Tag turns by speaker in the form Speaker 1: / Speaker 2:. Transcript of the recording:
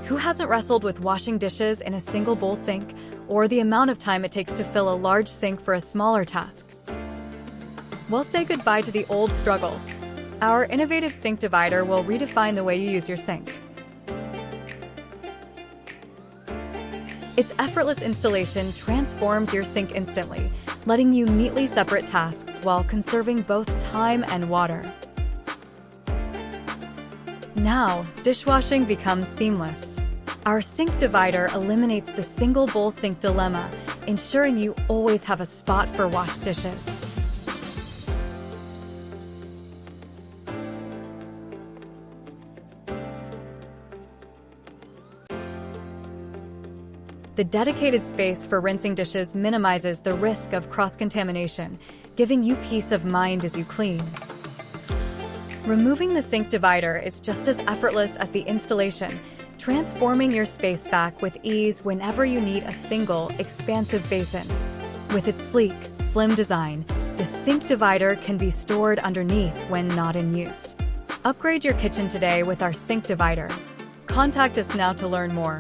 Speaker 1: Who hasn't wrestled with washing dishes in a single bowl sink, or the amount of time it takes to fill a large sink for a smaller task? Well, say goodbye to the old struggles. Our innovative sink divider will redefine the way you use your sink. Its effortless installation transforms your sink instantly, letting you neatly separate tasks while conserving both time and water. Now, dishwashing becomes seamless. Our sink divider eliminates the single bowl sink dilemma, ensuring you always have a spot for washed dishes. The dedicated space for rinsing dishes minimizes the risk of cross-contamination, giving you peace of mind as you clean. Removing the sink divider is just as effortless as the installation, transforming your space back with ease whenever you need a single, expansive basin. With its sleek, slim design, the sink divider can be stored underneath when not in use. Upgrade your kitchen today with our sink divider. Contact us now to learn more.